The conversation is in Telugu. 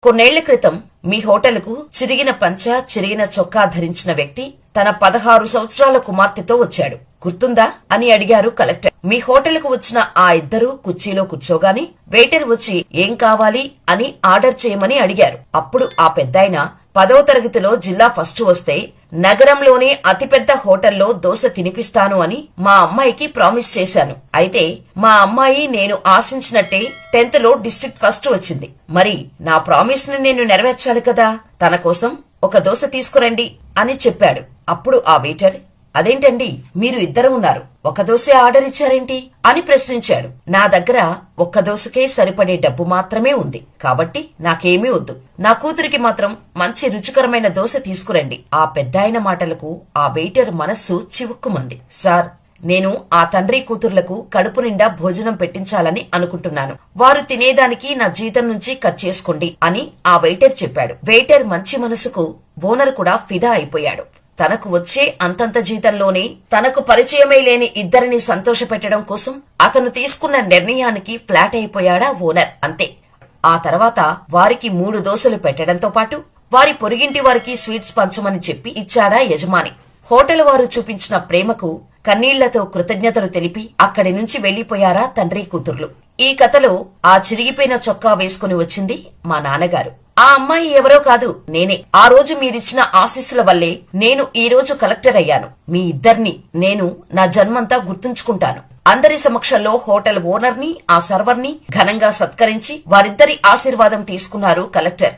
కొన్నేళ్ల క్రితం మీ హోటలుకు చిరిగిన పంచ చిరిగిన చొక్కా ధరించిన వ్యక్తి తన 16 సంవత్సరాల కుమార్తెతో వచ్చాడు. గుర్తుందా అని అడిగారు కలెక్టర్. మీ హోటలుకు వచ్చిన ఆ ఇద్దరు కుర్చీలో కూర్చోగాని వెయిటర్ వచ్చి ఏం కావాలి అని ఆర్డర్ చేయమని అడిగారు. అప్పుడు ఆ పెద్దాయన 10వ తరగతిలో జిల్లా ఫస్ట్ వస్తే నగరంలోనే అతిపెద్ద హోటల్లో దోశ తినిపిస్తాను అని మా అమ్మాయికి ప్రామిస్ చేశాను. అయితే మా అమ్మాయి నేను ఆశించినట్టే 10th లో డిస్ట్రిక్ట్ ఫస్ట్ వచ్చింది. మరి నా ప్రామిస్ ని నేను నెరవేర్చాలి కదా, తన కోసం ఒక దోశ తీసుకురండి అని చెప్పాడు. అప్పుడు ఆ వెయిటర్, అదేంటండి మీరు ఇద్దరు ఉన్నారు, ఒక దోశ ఆర్డర్ ఇచ్చారేంటి అని ప్రశ్నించాడు. నా దగ్గర ఒక్క దోశకే సరిపడే డబ్బు మాత్రమే ఉంది, కాబట్టి నాకేమీ వద్దు, నా కూతురికి మాత్రం మంచి రుచికరమైన దోశ తీసుకురండి. ఆ పెద్దాయన మాటలకు ఆ వెయిటర్ మనస్సు చివుక్కుమంది. సార్, నేను ఆ తండ్రి కూతుర్లకు కడుపు నిండా భోజనం పెట్టించాలని అనుకుంటున్నాను. వారు తినేదానికి నా జీతం నుంచి కట్ చేసుకోండి అని ఆ వెయిటర్ చెప్పాడు. వెయిటర్ మంచి మనసుకు ఓనర్ కూడా ఫిదా అయిపోయాడు. తనకు వచ్చే అంతంత జీతంలోనే తనకు పరిచయమే లేని ఇద్దరిని సంతోషపెట్టడం కోసం అతను తీసుకున్న నిర్ణయానికి ఫ్లాట్ అయిపోయాడా ఓనర్. అంతే. ఆ తర్వాత వారికి 3 దోశలు పెట్టడంతో పాటు వారి పొరుగింటి వారికి స్వీట్స్ పంచమని చెప్పి ఇచ్చాడా యజమాని. హోటల్ వారు చూపించిన ప్రేమకు కన్నీళ్లతో కృతజ్ఞతలు తెలిపి అక్కడి నుంచి వెళ్లిపోయారా తండ్రి కూతుర్లు. ఈ కథలో ఆ చిరిగిపోయిన చొక్కా వేసుకుని వచ్చింది మా నాన్నగారు. ఆ అమ్మాయి ఎవరో కాదు, నేనే. ఆ రోజు మీరిచ్చిన ఆశీస్సుల వల్లే నేను ఈ రోజు కలెక్టర్ అయ్యాను. మీ ఇద్దరిని నేను నా జన్మంతా గుర్తుంచుకుంటాను. అందరి సమక్షంలో హోటల్ ఓనర్ ని ఆ సర్వర్ ని ఘనంగా సత్కరించి వారిద్దరి ఆశీర్వాదం తీసుకున్నారు కలెక్టర్.